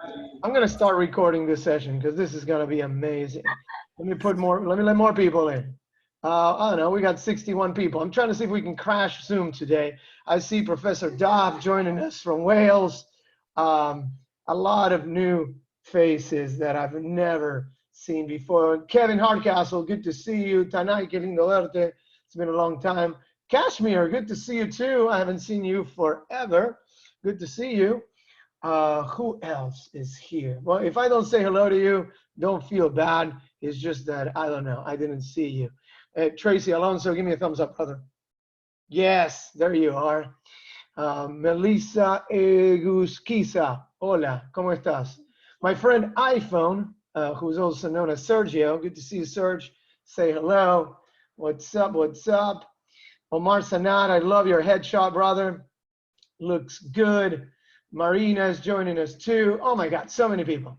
I'm gonna start recording this session because this is gonna be amazing. Let me let more people in. I don't know, we got 61 people. I'm trying to see if we can crash Zoom today. I see Professor Dov joining us from Wales. A lot of new faces that I've never seen before. Kevin Hardcastle, good to see you. Tanay, qué lindo verte. It's been a long time. Kashmir, good to see you too. I haven't seen you forever. Good to see you. Who else is here? Well, if I don't say hello to you, don't feel bad. It's just that, I don't know, I didn't see you. Tracy Alonso, give me a thumbs up, brother. Yes, there you are. Melissa Egusquiza, hola, ¿cómo estás? My friend iPhone, who's also known as Sergio, good to see you, Serge. Say hello. What's up, what's up? Omar Sanad, I love your headshot, brother. Looks good. Marina is joining us too. Oh my God, so many people.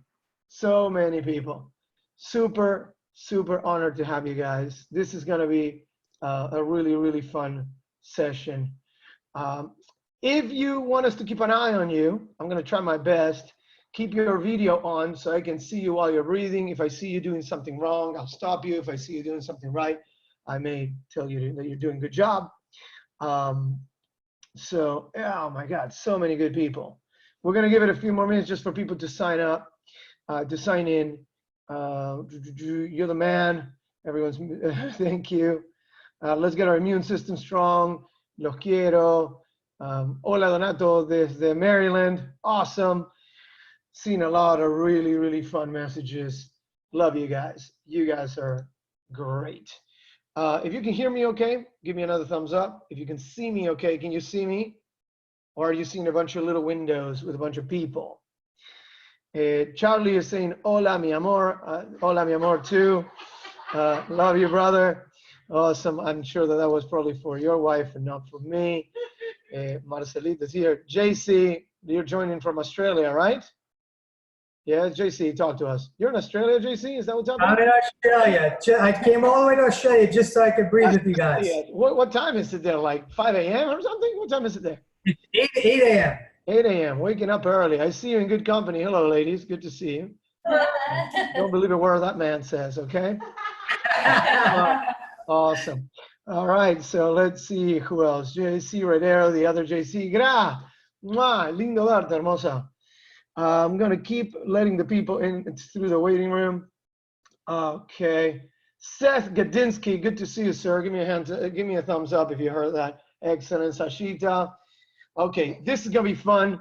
So many people. Super, super honored to have you guys. This is gonna be a really, really fun session. If you want us to keep an eye on you, I'm gonna try my best. Keep your video on so I can see you while you're breathing. If I see you doing something wrong, I'll stop you. If I see you doing something right, I may tell you that you're doing a good job. So, oh my God, so many good people. We're gonna give it a few more minutes just for people to sign up, to sign in. You're the man. Everyone's, thank you. Let's get our immune system strong. Los quiero. Hola Donato desde Maryland. Awesome. Seen a lot of really, really fun messages. Love you guys. You guys are great. If you can hear me okay, give me another thumbs up. If you can see me okay, can you see me? Or are you seeing a bunch of little windows with a bunch of people? Charlie is saying, hola, mi amor. Hola, mi amor, too. Love you, brother. Awesome. I'm sure that was probably for your wife and not for me. Marcelita's here. JC, you're joining from Australia, right? Yeah, JC, talk to us. You're in Australia, JC? Is that what's happening? I'm in Australia. I came all the way to Australia just so I could breathe with you guys. What time is it there? Like 5 a.m. or something? What time is it there? It's 8 a.m. 8 a.m. Waking up early. I see you in good company. Hello, ladies. Good to see you. Don't believe a word that man says, okay? Awesome. All right, so let's see who else. JC Redero, the other JC. Gra. Lindo verte, hermosa. I'm going to keep letting the people in through the waiting room. Okay. Seth Gadinsky, good to see you, sir. Give me a hand. Give me a thumbs up if you heard that. Excellent. Sashita. Okay, this is going to be fun.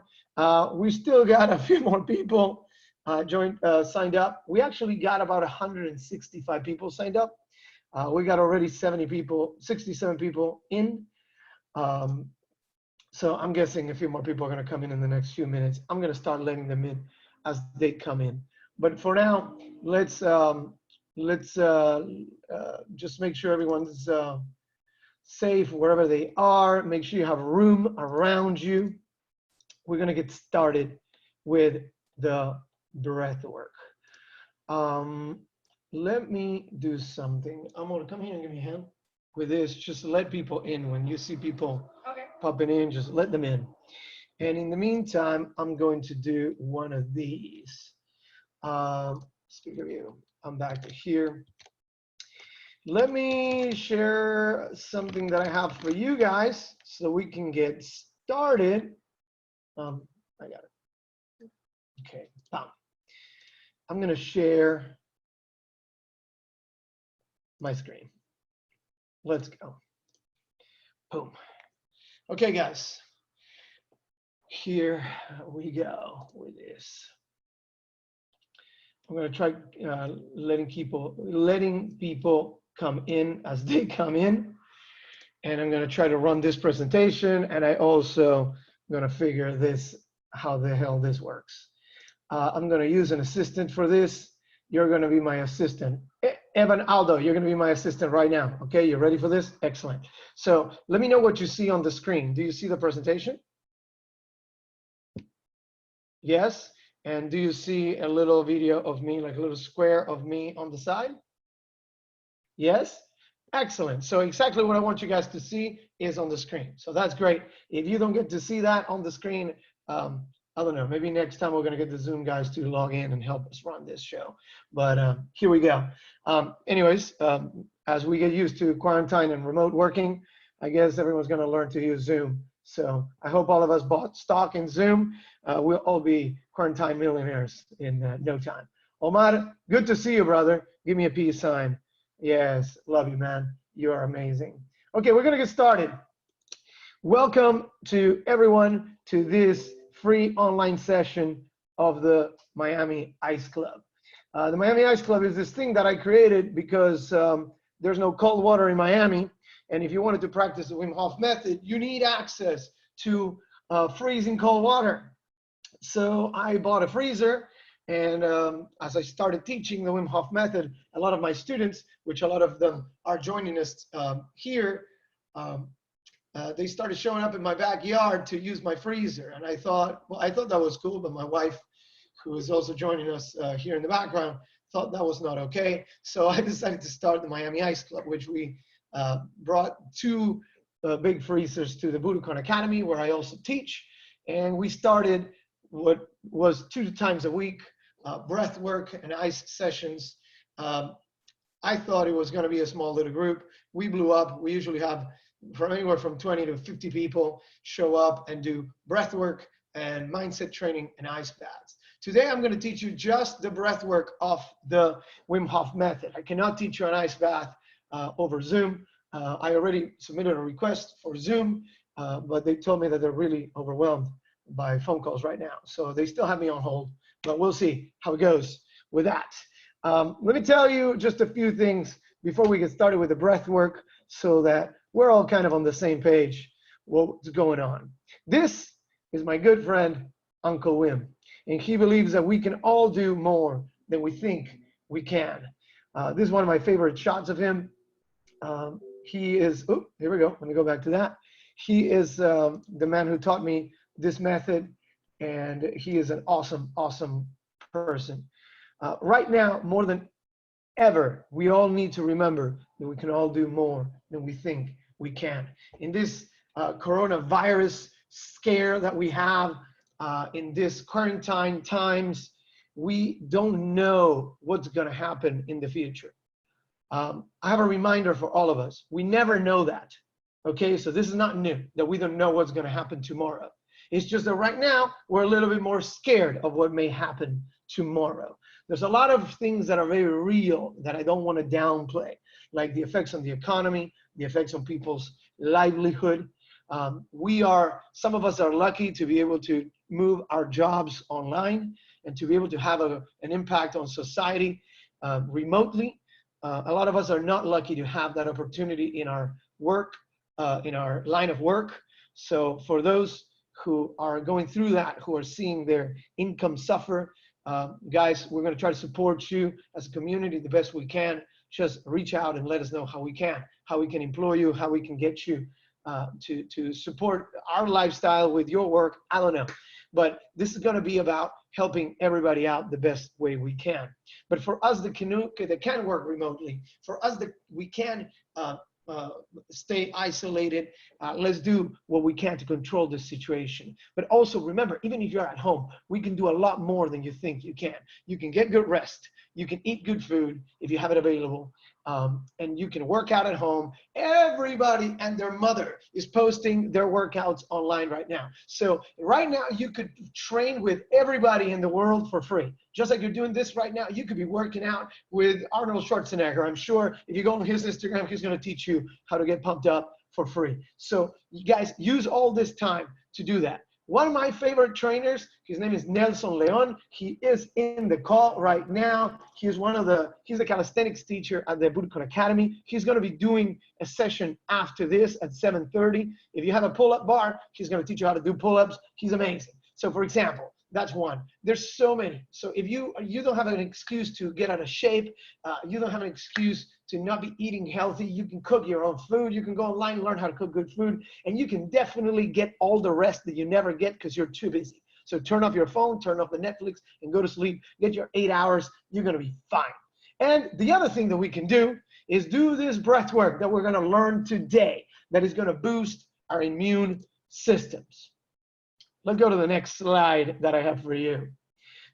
We still got a few more people signed up. We actually got about 165 people signed up. We got already 67 people in. So I'm guessing a few more people are going to come in the next few minutes. I'm going to start letting them in as they come in. But for now, let's just make sure everyone's safe wherever they are. Make sure you have room around you. We're going to get started with the breath work. Let me do something. I'm going to come here and give me a hand with this. Just let people in. When you see people popping in, just let them in. And in the meantime, I'm going to do one of these. Speaking of you, I'm back to here. Let me share something that I have for you guys so we can get started. I got it. Okay, bam. I'm going to share my screen. Let's go. Boom. Okay, guys. Here we go with this. I'm going to try letting people come in as they come in. And I'm going to try to run this presentation. And I also going to figure this, how the hell this works. I'm going to use an assistant for this. You're going to be my assistant. Evan Aldo, you're going to be my assistant right now. Okay, you ready for this? Excellent. So let me know what you see on the screen. Do you see the presentation? Yes. And do you see a little video of me, like a little square of me on the side? Yes. Excellent. So exactly what I want you guys to see is on the screen. So that's great. If you don't get to see that on the screen, I don't know. Maybe next time we're going to get the Zoom guys to log in and help us run this show. But here we go. Anyways, as we get used to quarantine and remote working, I guess everyone's going to learn to use Zoom. So I hope all of us bought stock in Zoom. We'll all be quarantine millionaires in no time. Omar, good to see you, brother. Give me a peace sign. Yes, love you, man. You are amazing. Okay, we're going to get started. Welcome to everyone to this free online session of the Miami Ice Club. The Miami Ice Club is this thing that I created because there's no cold water in Miami. And if you wanted to practice the Wim Hof method, you need access to freezing cold water. So I bought a freezer. And as I started teaching the Wim Hof method, a lot of my students, which a lot of them are joining us here, they started showing up in my backyard to use my freezer. And I thought that was cool, but my wife, who is also joining us here in the background, thought that was not okay. So I decided to start the Miami Ice Club, which we brought two big freezers to the Budokan Academy, where I also teach. And we started what was 2 times a week, breath work and ice sessions. I thought it was going to be a small little group. We blew up. We usually have from anywhere from 20 to 50 people show up and do breath work and mindset training and ice baths. Today, I'm going to teach you just the breath work of the Wim Hof method. I cannot teach you an ice bath over Zoom. I already submitted a request for Zoom, but they told me that they're really overwhelmed by phone calls right now. So they still have me on hold, but we'll see how it goes with that. Let me tell you just a few things before we get started with the breath work so that we're all kind of on the same page what's going on. This is my good friend, Uncle Wim, and he believes that we can all do more than we think we can. This is one of my favorite shots of him. He is, oh, here we go. Let me go back to that. He is the man who taught me this method, and he is an awesome, awesome person. Right now, more than ever, we all need to remember that we can all do more than we think we can. In this coronavirus scare that we have, in this quarantine times, we don't know what's going to happen in the future. I have a reminder for all of us. We never know that. Okay, so this is not new, that we don't know what's going to happen tomorrow. It's just that right now, we're a little bit more scared of what may happen tomorrow. There's a lot of things that are very real that I don't want to downplay, like the effects on the economy, the effects on people's livelihood. Some of us are lucky to be able to move our jobs online and to be able to have an impact on society remotely. A lot of us are not lucky to have that opportunity in our work, in our line of work. So for those who are going through that, who are seeing their income suffer, guys, we're going to try to support you as a community the best we can. Just reach out and let us know how we can employ you, how we can get you to support our lifestyle with your work. I don't know, but this is going to be about helping everybody out the best way we can. But for us that can work remotely, for us that we can stay isolated, let's do what we can to control the situation. But also remember, even if you're at home, we can do a lot more than you think you can. You can get good rest. You can eat good food if you have it available. And you can work out at home. Everybody and their mother is posting their workouts online right now. So right now you could train with everybody in the world for free. Just like you're doing this right now, you could be working out with Arnold Schwarzenegger. I'm sure if you go on his Instagram, he's going to teach you how to get pumped up for free. So you guys use all this time to do that. One of my favorite trainers, his name is Nelson Leon. He is in the call right now. He's the calisthenics teacher at the Budokan Academy. He's going to be doing a session after this at 7:30. If you have a pull-up bar, he's going to teach you how to do pull-ups. He's amazing. So for example, that's one. There's so many. So if you don't have an excuse to get out of shape, you don't have an excuse to not be eating healthy, you can cook your own food. You can go online and learn how to cook good food. And you can definitely get all the rest that you never get because you're too busy. So turn off your phone, turn off the Netflix, and go to sleep. Get your 8 hours. You're going to be fine. And the other thing that we can do is do this breath work that we're going to learn today that is going to boost our immune systems. Let's go to the next slide that I have for you.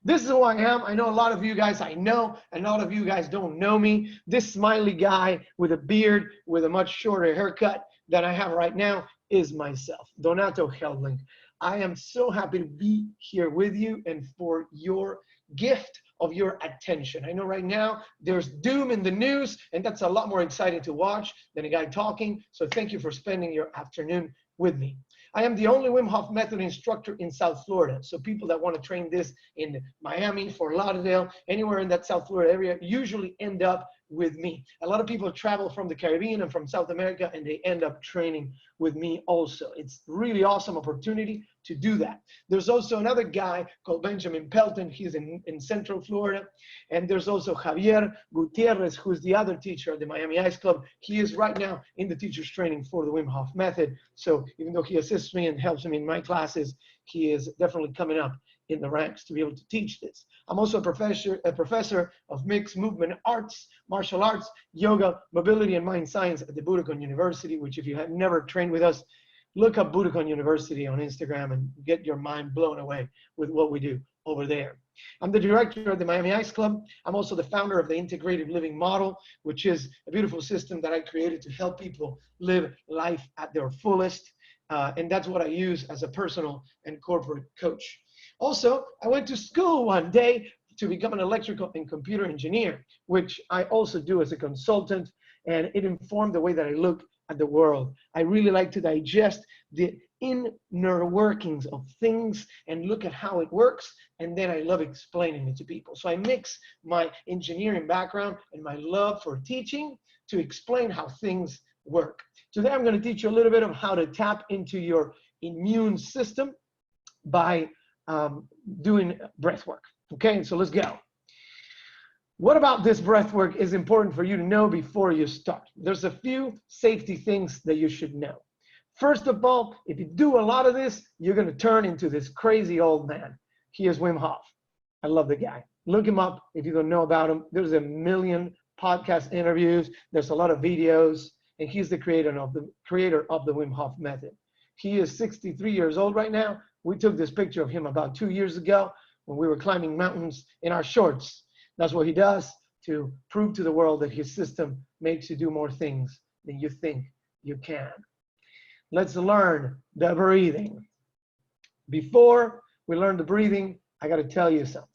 This is who I am. I know a lot of you guys I know, and a lot of you guys don't know me. This smiley guy with a beard, with a much shorter haircut that I have right now is myself, Donato Heldling. I am so happy to be here with you and for your gift of your attention. I know right now there's doom in the news, and that's a lot more exciting to watch than a guy talking. So thank you for spending your afternoon with me. I am the only Wim Hof method instructor in South Florida. So people that want to train this in Miami, Fort Lauderdale, anywhere in that South Florida area usually end up with me. A lot of people travel from the Caribbean and from South America, and they end up training with me also. It's really awesome opportunity to do that. There's also another guy called Benjamin Pelton. He's in Central Florida. And there's also Javier Gutierrez, who's the other teacher at the Miami Ice Club. He is right now in the teacher's training for the Wim Hof method. So even though he assists me and helps me in my classes, he is definitely coming up in the ranks to be able to teach this. I'm also a professor of mixed movement arts, martial arts, yoga, mobility, and mind science at the Budokan University, which if you have never trained with us, look up Budokan University on Instagram and get your mind blown away with what we do over there. I'm the director of the Miami Ice Club. I'm also the founder of the Integrative Living Model, which is a beautiful system that I created to help people live life at their fullest. And that's what I use as a personal and corporate coach. Also, I went to school one day to become an electrical and computer engineer, which I also do as a consultant, and it informed the way that I look at the world. I really like to digest the inner workings of things and look at how it works, and then I love explaining it to people. So I mix my engineering background and my love for teaching to explain how things work. Today I'm going to teach you a little bit of how to tap into your immune system by doing breath work. Okay, so let's go. What about this breath work is important for you to know before you start? There's a few safety things that you should know. First of all, if you do a lot of this, you're going to turn into this crazy old man. He is Wim Hof. I love the guy. Look him up if you don't know about him. There's a million podcast interviews. There's a lot of videos, and he's the creator of the Wim Hof method. He is 63 years old right now. We took this picture of him about 2 years ago when we were climbing mountains in our shorts. That's what he does to prove to the world that his system makes you do more things than you think you can. Let's learn the breathing. Before we learn the breathing, I got to tell you something.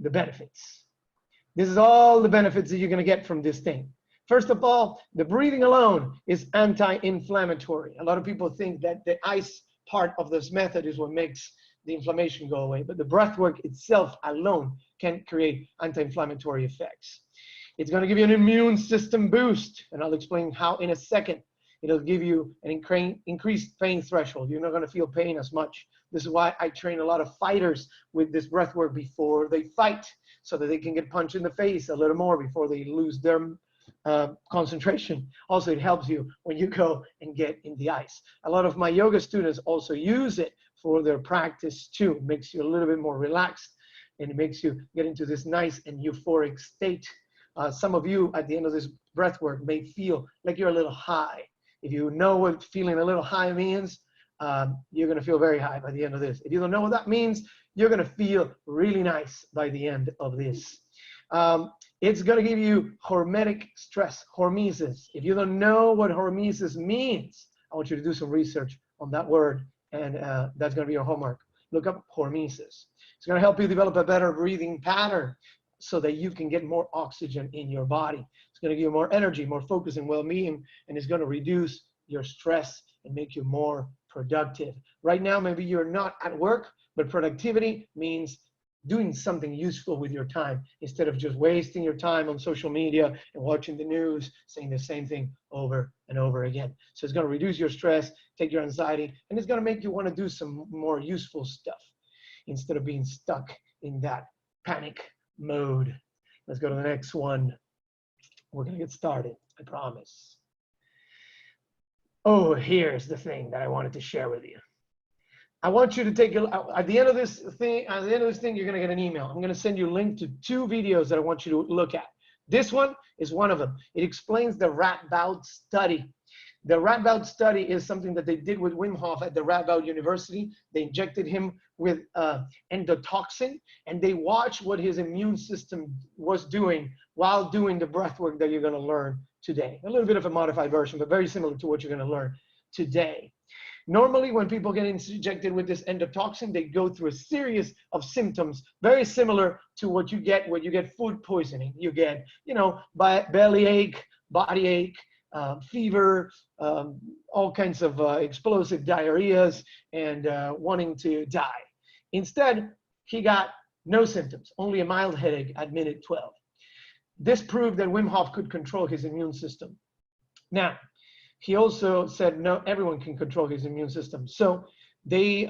The benefits. This is all the benefits that you're going to get from this thing. First of all, the breathing alone is anti-inflammatory. A lot of people think that the ice part of this method is what makes the inflammation go away, but the breath work itself alone can create anti-inflammatory effects. It's going to give you an immune system boost, and I'll explain how in a second. It'll give you an increased pain threshold. You're not going to feel pain as much. This is why I train a lot of fighters with this breath work before they fight, so that they can get punched in the face a little more before they lose their concentration. Also, it helps you when you go and get in the ice. A lot of my yoga students also use it for their practice too. It makes you a little bit more relaxed, and it makes you get into this nice and euphoric state. Some of you at the end of this breath work may feel like you're a little high. If you know what feeling a little high means, you're going to feel very high by the end of this. If you don't know what that means, you're going to feel really nice by the end of this. It's going to give you hormetic stress, hormesis. If you don't know what hormesis means, I want you to do some research on that word, and that's going to be your homework. Look up hormesis. It's going to help you develop a better breathing pattern so that you can get more oxygen in your body. It's going to give you more energy, more focus and well-being, and it's going to reduce your stress and make you more productive. Right now, maybe you're not at work, but productivity means doing something useful with your time instead of just wasting your time on social media and watching the news, saying the same thing over and over again. So it's going to reduce your stress, take your anxiety, and it's going to make you want to do some more useful stuff instead of being stuck in that panic mode. Let's go to the next one. We're going to get started, I promise. Oh, here's the thing that I wanted to share with you. I want you to take at the end of this thing, you're going to get an email. I'm going to send you a link to 2 videos that I want you to look at. This one is one of them. It explains the Rat Bowel Study. The Rat Bowel Study is something that they did with Wim Hof at the Rat Bowel University. They injected him with endotoxin, and they watched what his immune system was doing while doing the breath work that you're going to learn today. A little bit of a modified version, but very similar to what you're going to learn today. Normally, when people get injected with this endotoxin, they go through a series of symptoms very similar to what you get when you get food poisoning. You get, belly ache, body ache, fever, all kinds of explosive diarrheas, and wanting to die. Instead, he got no symptoms, only a mild headache at minute 12. This proved that Wim Hof could control his immune system. Now, he also said, no, everyone can control his immune system. So they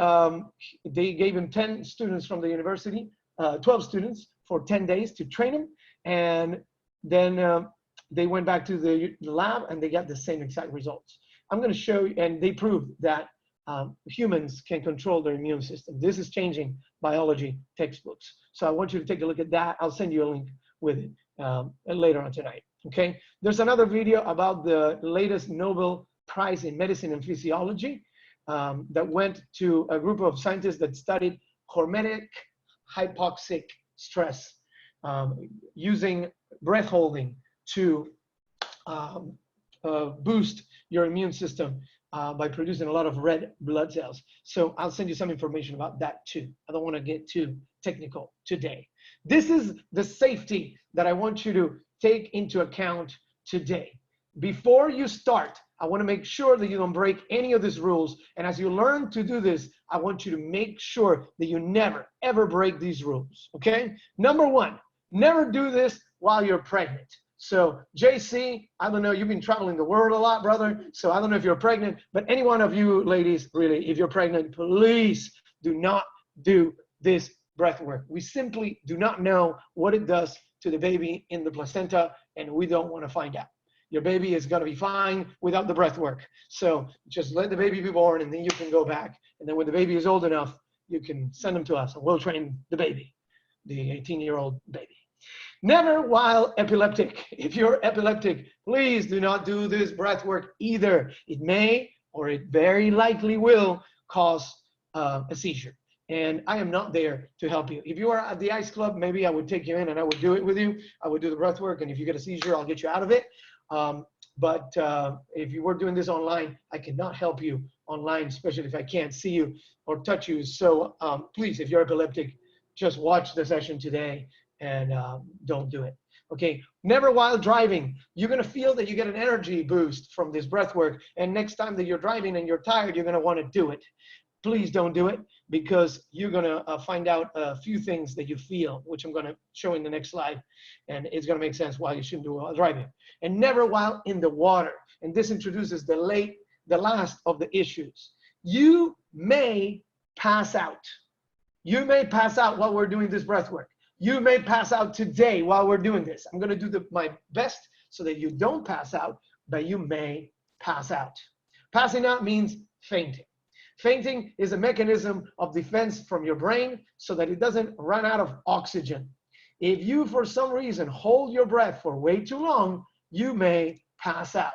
gave him 10 students from the university, 12 students for 10 days to train him. And then they went back to the lab and they got the same exact results. I'm going to show you, and they proved that humans can control their immune system. This is changing biology textbooks. So I want you to take a look at that. I'll send you a link with it later on tonight. Okay, there's another video about the latest Nobel Prize in Medicine and Physiology that went to a group of scientists that studied hormetic hypoxic stress using breath holding to boost your immune system by producing a lot of red blood cells. So I'll send you some information about that too. I don't want to get too technical today. This is the safety that I want you to take into account today. Before you start, I want to make sure that you don't break any of these rules. And as you learn to do this, I want you to make sure that you never, ever break these rules, okay? Number one, never do this while you're pregnant. So JC, I don't know, you've been traveling the world a lot, brother. So I don't know if you're pregnant, but any one of you ladies, really, if you're pregnant, please do not do this breath work. We simply do not know what it does to the baby in the placenta, and we don't want to find out. Your baby is going to be fine without the breath work. So just let the baby be born, and then you can go back. And then when the baby is old enough, you can send them to us, and we'll train the baby, the 18-year-old baby. Never while epileptic. If you're epileptic, please do not do this breath work either. It may, or it very likely will, cause a seizure. And I am not there to help you. If you are at the ICE Club, maybe I would take you in and I would do it with you. I would do the breath work, and if you get a seizure, I'll get you out of it. But if you were doing this online, I cannot help you online, especially if I can't see you or touch you. So please, if you're epileptic, just watch the session today and don't do it. Okay, never while driving. You're gonna feel that you get an energy boost from this breath work, and next time that you're driving and you're tired, you're gonna wanna do it. Please don't do it, because you're gonna find out a few things that you feel, which I'm gonna show in the next slide, and it's gonna make sense why you shouldn't do it while driving. And never while in the water. And this introduces the last of the issues. You may pass out. You may pass out while we're doing this breath work. You may pass out today while we're doing this. I'm gonna do my best so that you don't pass out, but you may pass out. Passing out means fainting. Fainting is a mechanism of defense from your brain so that it doesn't run out of oxygen. If you, for some reason, hold your breath for way too long, you may pass out.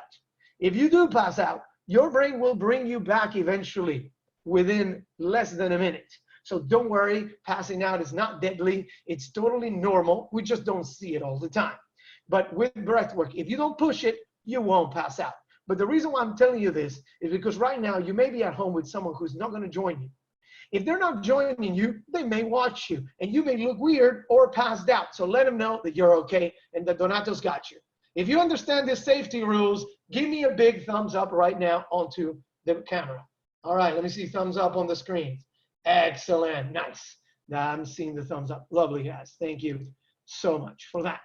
If you do pass out, your brain will bring you back eventually within less than a minute. So don't worry, passing out is not deadly. It's totally normal. We just don't see it all the time. But with breath work, if you don't push it, you won't pass out. But the reason why I'm telling you this is because right now you may be at home with someone who's not going to join you. If they're not joining you, they may watch you and you may look weird or passed out. So let them know that you're okay and that Donato's got you. If you understand the safety rules, give me a big thumbs up right now onto the camera. All right, let me see thumbs up on the screen. Excellent, nice. Now I'm seeing the thumbs up. Lovely, guys. Thank you so much for that.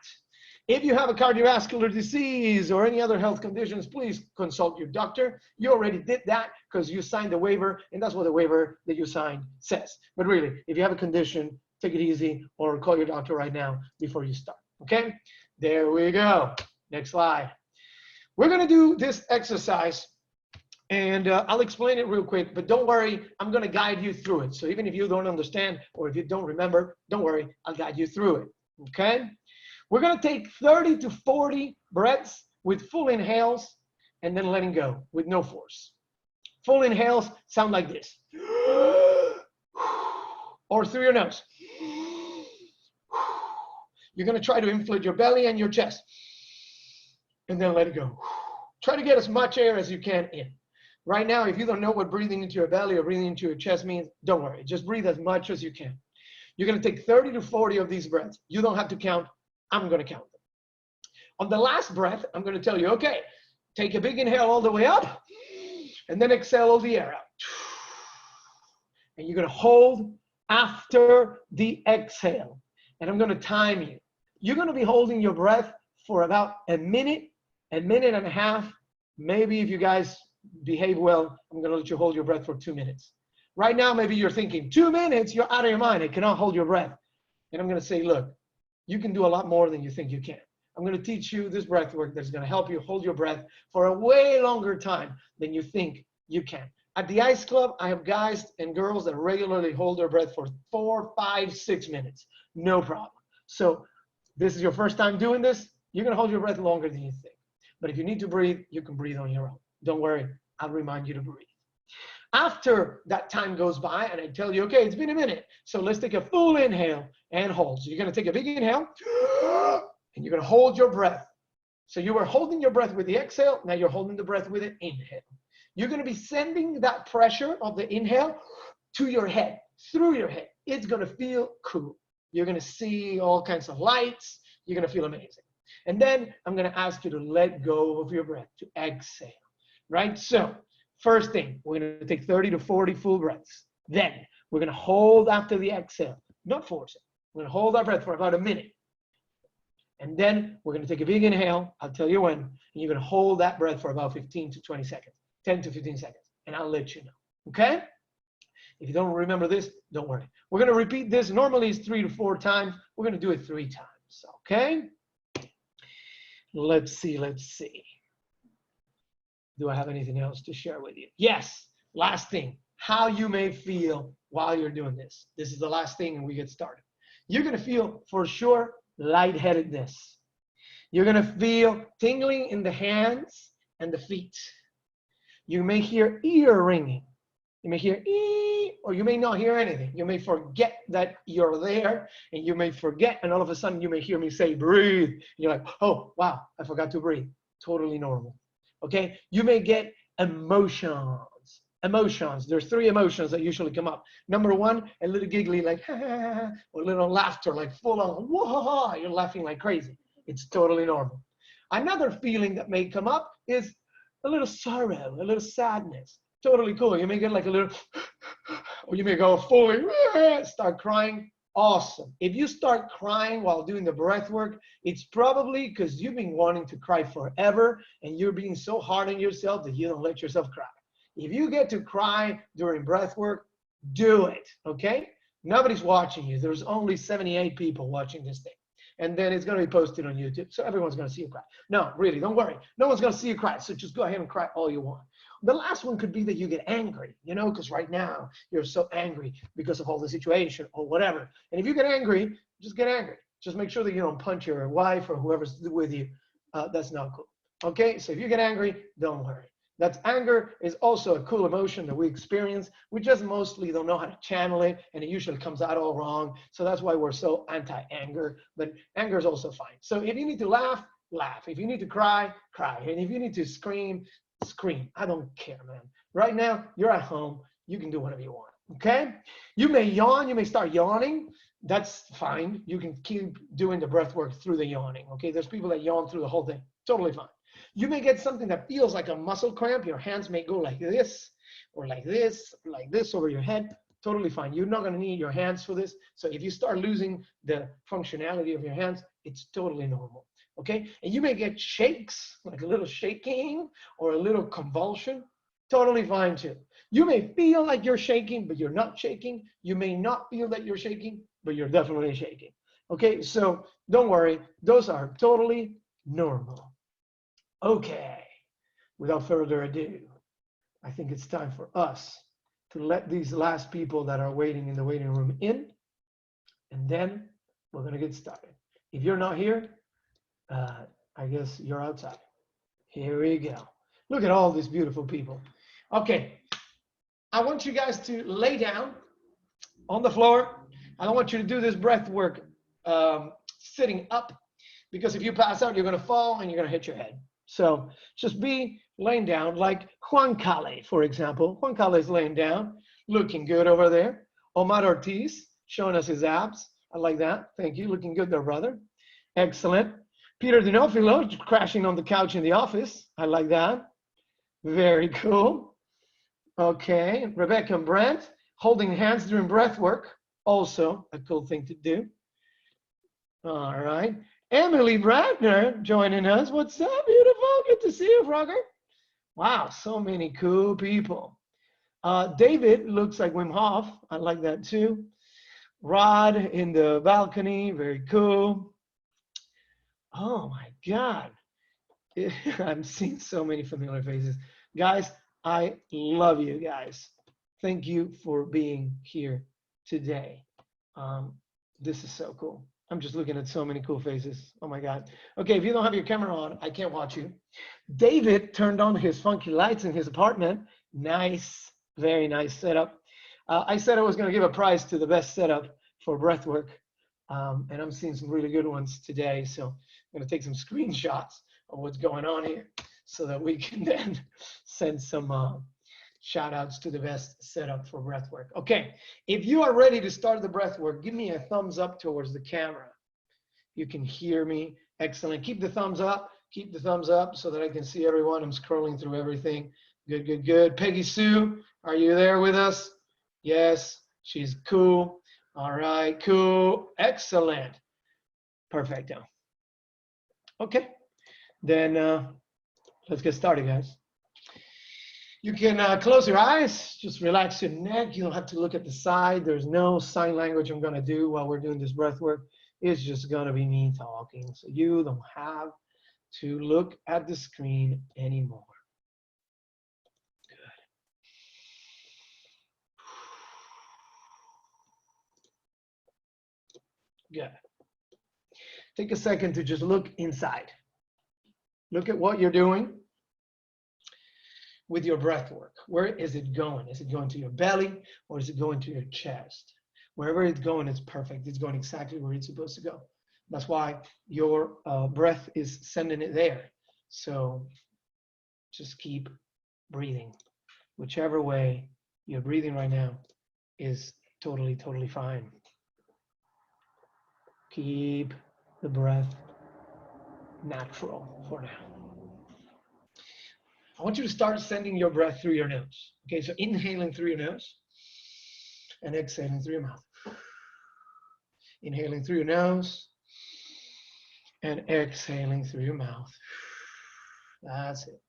If you have a cardiovascular disease or any other health conditions, please consult your doctor. You already did that because you signed the waiver, and that's what the waiver that you signed says. But really, if you have a condition, take it easy or call your doctor right now before you start, okay? There we go. Next slide. We're going to do this exercise, and I'll explain it real quick, but don't worry, I'm going to guide you through it. So even if you don't understand or if you don't remember, don't worry, I'll guide you through it, okay? We're going to take 30 to 40 breaths with full inhales and then letting go with no force. Full inhales sound like this. Or through your nose. You're going to try to inflate your belly and your chest. And then let it go. Try to get as much air as you can in. Right now, if you don't know what breathing into your belly or breathing into your chest means, don't worry. Just breathe as much as you can. You're going to take 30 to 40 of these breaths. You don't have to count. I'm going to count them. On the last breath, I'm going to tell you, okay, take a big inhale all the way up, and then exhale all the air out. And you're going to hold after the exhale. And I'm going to time you. You're going to be holding your breath for about a minute and a half. Maybe if you guys behave well, I'm going to let you hold your breath for 2 minutes. Right now, maybe you're thinking, 2 minutes, you're out of your mind. I cannot hold your breath. And I'm going to say, look, you can do a lot more than you think you can. I'm going to teach you this breath work that's going to help you hold your breath for a way longer time than you think you can. At the Ice Club, I have guys and girls that regularly hold their breath for 4, 5, 6 minutes. No problem. So this is your first time doing this, you're going to hold your breath longer than you think. But if you need to breathe, you can breathe on your own. Don't worry, I'll remind you to breathe. After that time goes by and I tell you, okay, it's been a minute. So let's take a full inhale and hold. So you're going to take a big inhale and you're going to hold your breath. So you were holding your breath with the exhale. Now you're holding the breath with an inhale. You're going to be sending that pressure of the inhale to your head, through your head. It's going to feel cool. You're going to see all kinds of lights. You're going to feel amazing. And then I'm going to ask you to let go of your breath, to exhale, right? So first thing, we're going to take 30 to 40 full breaths. Then we're going to hold after the exhale, not force it. We're going to hold our breath for about a minute. And then we're going to take a big inhale. I'll tell you when. And you're going to hold that breath for about 15 to 20 seconds, 10 to 15 seconds. And I'll let you know, okay? If you don't remember this, don't worry. We're going to repeat this. Normally it's 3 to 4 times. We're going to do it 3 times, okay? Let's see. Do I have anything else to share with you? Yes, last thing, how you may feel while you're doing this. This is the last thing and we get started. You're going to feel, for sure, lightheadedness. You're going to feel tingling in the hands and the feet. You may hear ear ringing. You may hear ee, or you may not hear anything. You may forget that you're there, and you may forget, and all of a sudden you may hear me say, breathe. And you're like, oh, wow, I forgot to breathe. Totally normal. Okay? You may get emotions. Emotions. There's 3 emotions that usually come up. Number 1, a little giggly, like, ha, ha, ha, or a little laughter, like full on, whoa, you're laughing like crazy. It's totally normal. Another feeling that may come up is a little sorrow, a little sadness. Totally cool. You may get like a little, or you may go fully, start crying. Awesome. If you start crying while doing the breath work, it's probably because you've been wanting to cry forever and you're being so hard on yourself that you don't let yourself cry. If you get to cry during breath work, do it, okay? Nobody's watching you. There's only 78 people watching this thing. And then it's going to be posted on YouTube, so everyone's going to see you cry. No, really, don't worry. No one's going to see you cry, so just go ahead and cry all you want. The last one could be that you get angry, you know, because right now you're so angry because of all the situation or whatever. And if you get angry, just get angry. Just make sure that you don't punch your wife or whoever's with you. That's not cool. Okay, so if you get angry, don't worry. That's anger is also a cool emotion that we experience. We just mostly don't know how to channel it, and it usually comes out all wrong. So that's why we're so anti-anger, but anger is also fine. So if you need to laugh, laugh. If you need to cry, cry. And if you need to scream, scream. I don't care, man. Right now, you're at home. You can do whatever you want, okay? You may yawn. You may start yawning. That's fine. You can keep doing the breath work through the yawning, okay? There's people that yawn through the whole thing. Totally fine. You may get something that feels like a muscle cramp. Your hands may go like this or like this over your head. Totally fine. You're not going to need your hands for this. So if you start losing the functionality of your hands, it's totally normal. Okay? And you may get shakes, like a little shaking or a little convulsion. Totally fine too. You may feel like you're shaking, but you're not shaking. You may not feel that you're shaking, but you're definitely shaking. Okay? So don't worry. Those are totally normal. Okay, without further ado, I think it's time for us to let these last people that are waiting in the waiting room in, and then we're going to get started. If you're not here, I guess you're outside. Here we go. Look at all these beautiful people. Okay, I want you guys to lay down on the floor. I don't want you to do this breath work sitting up, because if you pass out, you're going to fall and you're going to hit your head. So just be laying down like Juan Cale, for example. Juan Cale is laying down, looking good over there. Omar Ortiz showing us his abs. I like that. Thank you. Looking good there, brother. Excellent. Peter Dinofilo crashing on the couch in the office. I like that. Very cool. Okay. Rebecca and Brent holding hands during breath work. Also a cool thing to do. All right. Emily Bradner joining us. What's up, beautiful? Good to see you, Frogger. Wow, so many cool people. David looks like Wim Hof. I like that too. Rod in the balcony. Very cool. Oh my God. I'm seeing so many familiar faces. Guys, I love you guys. Thank you for being here today. This is so cool. I'm just looking at so many cool faces. Oh my God. Okay, if you don't have your camera on, I can't watch you. David turned on his funky lights in his apartment. Nice, very nice setup. I said I was going to give a prize to the best setup for breathwork, and I'm seeing some really good ones today. So I'm going to take some screenshots of what's going on here so that we can then send some shout outs to the best setup for breathwork. Okay, if you are ready to start the breathwork, give me a thumbs up towards the camera. You can hear me. Excellent. Keep the thumbs up. Keep the thumbs up so that I can see everyone. I'm scrolling through everything. Good, good, good. Peggy Sue, are you there with us? Yes, she's cool. All right, cool. Excellent. Perfecto. Okay, then let's get started, guys. You can close your eyes, just relax your neck. You don't have to look at the side. There's no sign language I'm going to do while we're doing this breath work. It's just going to be me talking. So you don't have to look at the screen anymore. Good. Good. Take a second to just look inside. Look at what you're doing with your breath work. Where is it going? Is it going to your belly or is it going to your chest? Wherever it's going, it's perfect. It's going exactly where it's supposed to go. That's why your breath is sending it there. So just keep breathing. Whichever way you're breathing right now is totally, totally fine. Keep the breath natural for now. I want you to start sending your breath through your nose. Okay, so inhaling through your nose and exhaling through your mouth. Inhaling through your nose and exhaling through your mouth. That's it.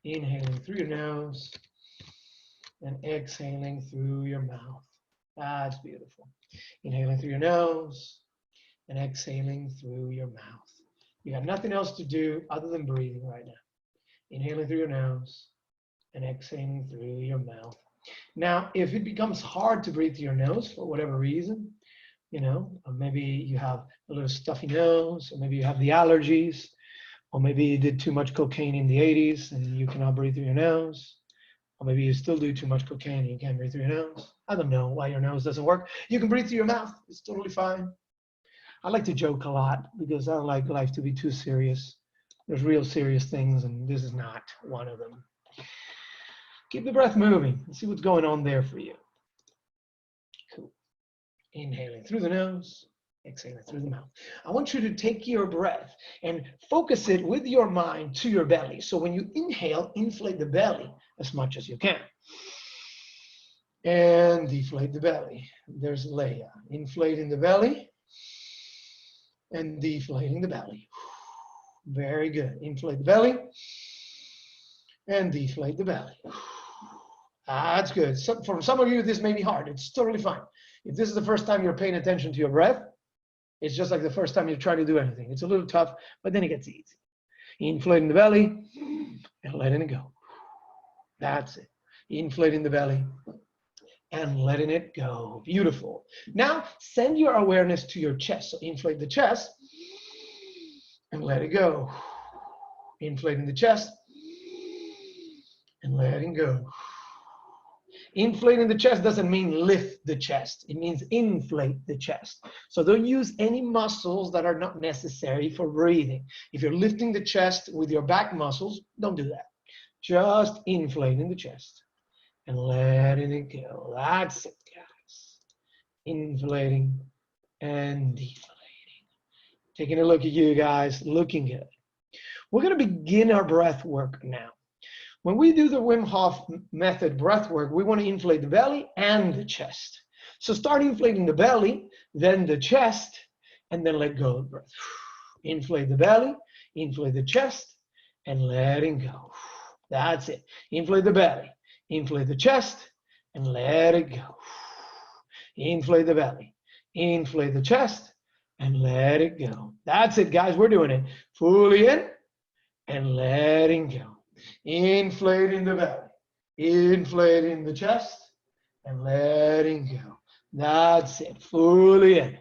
Inhaling through your nose and exhaling through your mouth. That's beautiful. Inhaling through your nose and exhaling through your mouth. You have nothing else to do other than breathing right now. Inhaling through your nose and exhaling through your mouth. Now, if it becomes hard to breathe through your nose for whatever reason, you know, or maybe you have a little stuffy nose, or maybe you have the allergies, or maybe you did too much cocaine in the 80s and you cannot breathe through your nose, or maybe you still do too much cocaine and you can't breathe through your nose. I don't know why your nose doesn't work. You can breathe through your mouth. It's totally fine. I like to joke a lot because I don't like life to be too serious. There's real serious things, and this is not one of them. Keep the breath moving and see what's going on there for you. Cool. Inhaling through the nose, exhaling through the mouth. I want you to take your breath and focus it with your mind to your belly. So when you inhale, inflate the belly as much as you can. And deflate the belly. There's Leia. Inflating the belly and deflating the belly. Very good. Inflate the belly and deflate the belly. That's good. So for some of you, this may be hard. It's totally fine. If this is the first time you're paying attention to your breath, it's just like the first time you're trying to do anything. It's a little tough, but then it gets easy. Inflating the belly and letting it go. That's it. Inflating the belly and letting it go. Beautiful. Now send your awareness to your chest. So inflate the chest and let it go. Inflating the chest and letting go. Inflating the chest doesn't mean lift the chest. It means inflate the chest. So don't use any muscles that are not necessary for breathing. If you're lifting the chest with your back muscles, don't do that. Just inflating the chest and letting it go. That's it, guys. Inflating and deflating. Taking a look at you guys, looking good. We're going to begin our breath work now. When we do the Wim Hof method breath work, we want to inflate the belly and the chest. So start inflating the belly, then the chest, and then let go of the breath. Inflate the belly, inflate the chest, and letting go. That's it. Inflate the belly, inflate the chest, and let it go. Inflate the belly, inflate the chest, and let it go. That's it, guys. We're doing it. Fully in and letting go. Inflating the belly, inflating the chest, and letting go. That's it. Fully in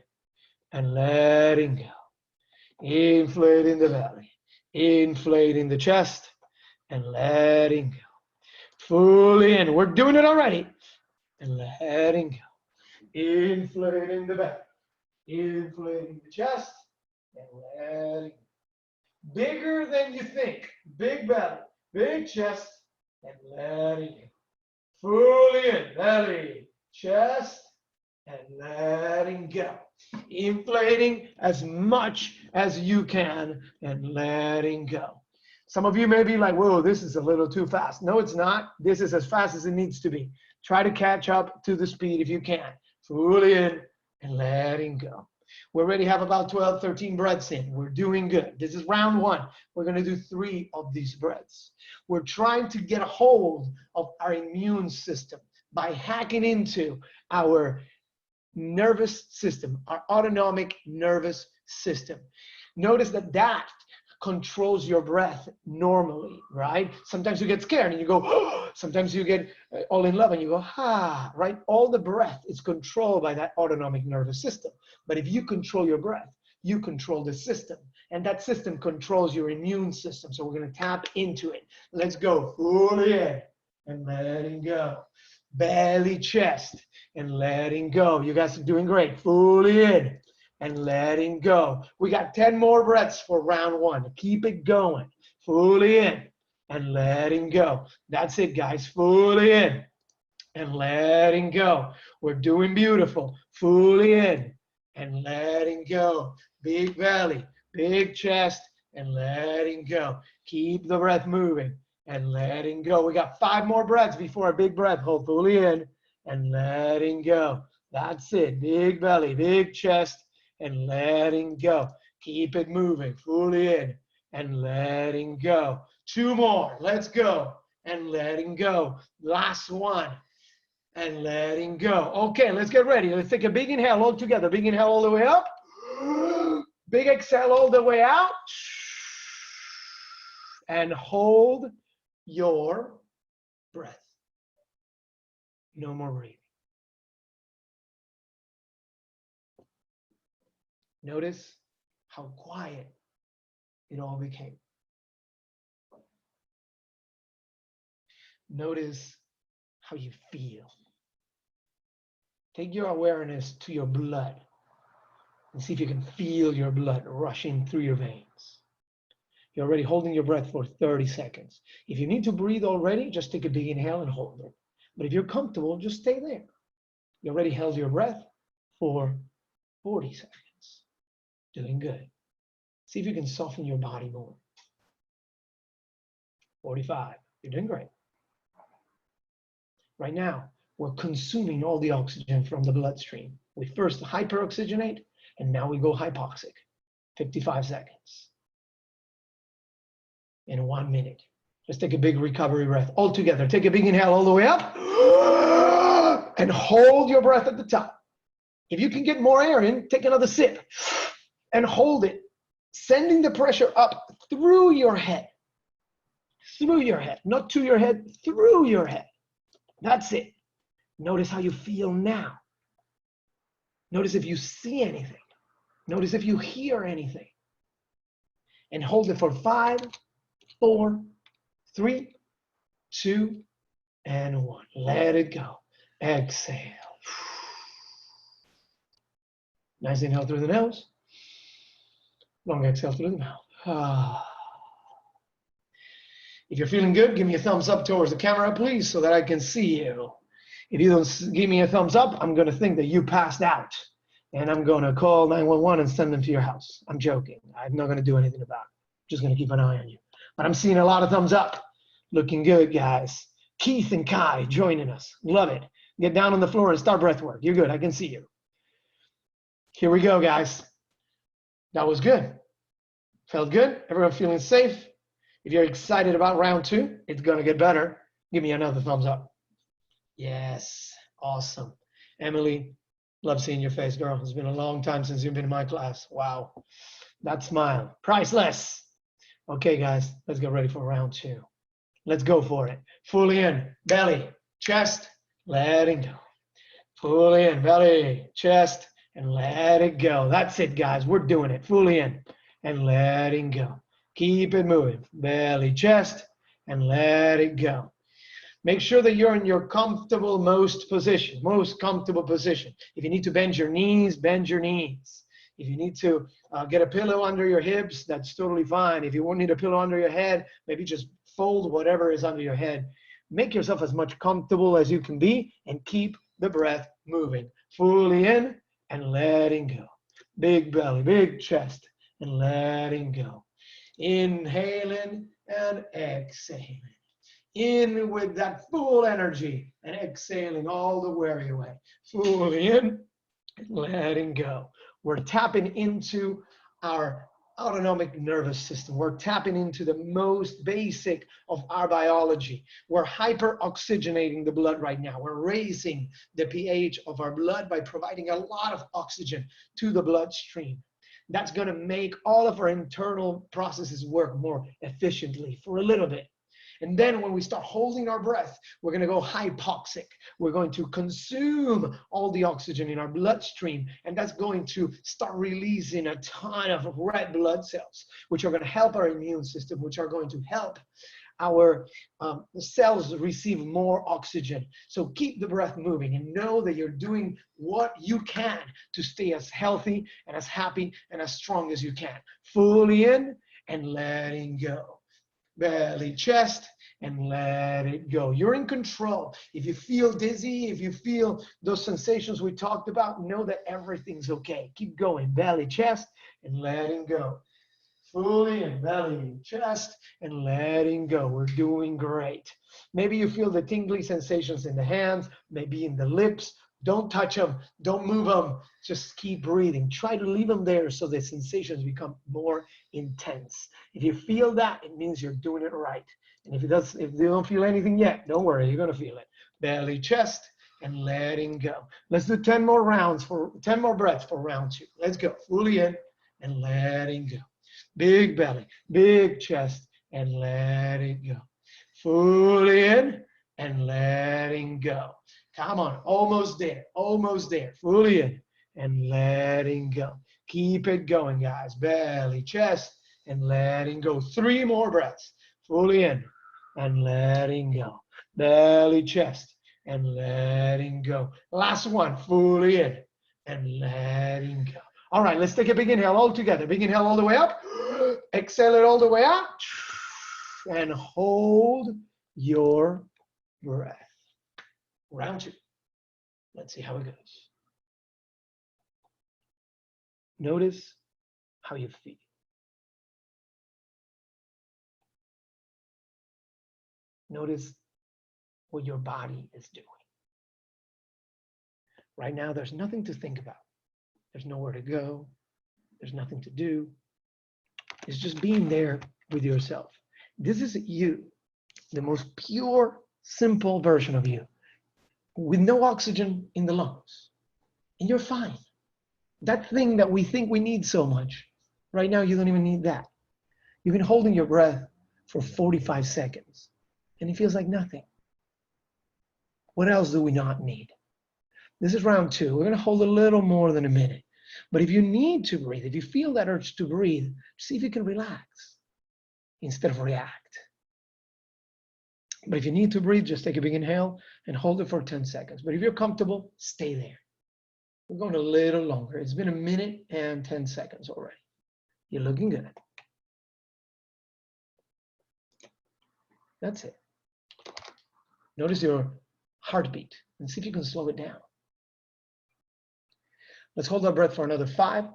and letting go. Inflating the belly, inflating the chest, and letting go. Fully in. We're doing it already. And letting go. Inflating the belly, inflating the chest, and letting go. Bigger than you think. Big belly, big chest, and letting go. Fully in. Belly, chest, and letting go. Inflating as much as you can and letting go. Some of you may be like, whoa, this is a little too fast. No, it's not. This is as fast as it needs to be. Try to catch up to the speed if you can. Fully in and letting go. We already have about 12, 13 breaths in. We're doing good. This is round one. We're going to do 3 of these breaths. We're trying to get a hold of our immune system by hacking into our nervous system, our autonomic nervous system. Notice that controls your breath normally, right? Sometimes you get scared and you go, oh! Sometimes you get all in love and you go, ah, right? All the breath is controlled by that autonomic nervous system. But if you control your breath, you control the system, and that system controls your immune system. So we're going to tap into it. Let's go. Fully in and letting go. Belly, chest, and letting go. You guys are doing great. Fully in and letting go. We got 10 more breaths for round one. Keep it going. Fully in and letting go. That's it, guys. Fully in and letting go. We're doing beautiful. Fully in and letting go. Big belly, big chest, and letting go. Keep the breath moving and letting go. We got 5 more breaths before a big breath. Hold fully in and letting go. That's it. Big belly, big chest, and letting go. Keep it moving. Fully in and letting go. 2 more. Let's go. And letting go. Last one. And letting go. Okay, let's get ready. Let's take a big inhale all together. Big inhale all the way up. Big exhale all the way out. And hold your breath. No more breathing. Notice how quiet it all became. Notice how you feel. Take your awareness to your blood and see if you can feel your blood rushing through your veins. You're already holding your breath for 30 seconds. If you need to breathe already, just take a big inhale and hold it. But if you're comfortable, just stay there. You already held your breath for 40 seconds. Doing good. See if you can soften your body more. 45. You're doing great. Right now, we're consuming all the oxygen from the bloodstream. We first hyperoxygenate, and now we go hypoxic. 55 seconds. In 1 minute. Just take a big recovery breath. All together. Take a big inhale all the way up. And hold your breath at the top. If you can get more air in, take another sip. And hold it. Sending the pressure up through your head. Through your head. Not to your head, through your head. That's it. Notice how you feel now. Notice if you see anything. Notice if you hear anything. And hold it for 5, 4, 3, 2, and 1. Let it go. Exhale. Nice inhale through the nose. Long exhale through the mouth. If you're feeling good, give me a thumbs up towards the camera, please, so that I can see you. If you don't give me a thumbs up, I'm going to think that you passed out. And I'm going to call 911 and send them to your house. I'm joking. I'm not going to do anything about it. I'm just going to keep an eye on you. But I'm seeing a lot of thumbs up. Looking good, guys. Keith and Kai joining us. Love it. Get down on the floor and start breath work. You're good. I can see you. Here we go, guys. That was good. Felt good? Everyone feeling safe? If you're excited about round 2, it's going to get better. Give me another thumbs up. Yes. Awesome. Emily, love seeing your face, girl. It's been a long time since you've been in my class. Wow. That smile. Priceless. Okay, guys, let's get ready for round 2. Let's go for it. Fully in. Belly, chest, letting go. Fully in. Belly, chest, and let it go. That's it, guys. We're doing it. Fully in and letting go. Keep it moving. Belly, chest, and let it go. Make sure that you're in your comfortable most comfortable position. If you need to bend your knees, bend your knees. If you need to get a pillow under your hips, that's totally fine. If you won't need a pillow under your head, maybe just fold whatever is under your head. Make yourself as much comfortable as you can be and keep the breath moving. Fully in and letting go. Big belly, big chest, and letting go. Inhaling and exhaling. In with that full energy and exhaling all the worry away. Fully in and letting go. We're tapping into our autonomic nervous system. We're tapping into the most basic of our biology. We're hyper-oxygenating the blood right now. We're raising the pH of our blood by providing a lot of oxygen to the bloodstream. That's going to make all of our internal processes work more efficiently for a little bit. And then when we start holding our breath, we're going to go hypoxic. We're going to consume all the oxygen in our bloodstream, and that's going to start releasing a ton of red blood cells, which are going to help our immune system, which are going to help our cells receive more oxygen. So keep the breath moving and know that you're doing what you can to stay as healthy and as happy and as strong as you can. Fully in and letting go. Belly, chest, and let it go. You're in control. If you feel dizzy, if you feel those sensations we talked about, know that everything's okay. Keep going. Belly, chest, and letting go. Fully in. Belly, chest, and letting go. We're doing great. Maybe you feel the tingly sensations in the hands, maybe in the lips. Don't touch them. Don't move them. Just keep breathing. Try to leave them there so the sensations become more intense. If you feel that, it means you're doing it right. And if you don't feel anything yet, don't worry, you're going to feel it. Belly, chest, and letting go. Let's do 10 more breaths for round 2. Let's go. Fully in and letting go. Big belly, big chest, and let it go. Fully in and letting go. Come on, almost there, almost there. Fully in and letting go. Keep it going, guys. Belly, chest, and letting go. 3 more breaths. Fully in and letting go. Belly, chest, and letting go. Last one. Fully in and letting go. All right, let's take a big inhale all together. Big inhale all the way up. Exhale it all the way out. And hold your breath. Round 2. Let's see how it goes. Notice how you feel. Notice what your body is doing. Right now, there's nothing to think about. There's nowhere to go. There's nothing to do. It's just being there with yourself. This is you, the most pure, simple version of you, with no oxygen in the lungs. And you're fine. That thing that we think we need so much, right now you don't even need that. You've been holding your breath for 45 seconds, and it feels like nothing. What else do we not need? This is round 2. We're going to hold a little more than a minute. But if you need to breathe, if you feel that urge to breathe, see if you can relax instead of react. But if you need to breathe, just take a big inhale and hold it for 10 seconds. But if you're comfortable, stay there. We're going a little longer. It's been a minute and 10 seconds already. You're looking good. That's it. Notice your heartbeat and see if you can slow it down. Let's hold our breath for another 5,